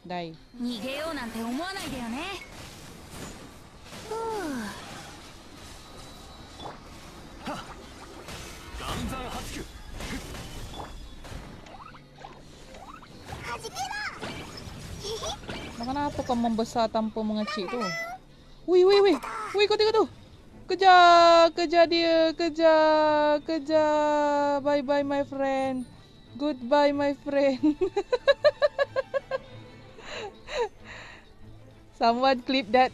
Die. 逃げようなんて思わないでよね。ふう。岩山発球。Kenapa kau membesar tanpa mengecil tu? Wih, wih, wih. Wih, kau tengok tu. Kejar, kejar dia, kejar, kejar. Bye bye my friend. Goodbye my friend. Someone clip that.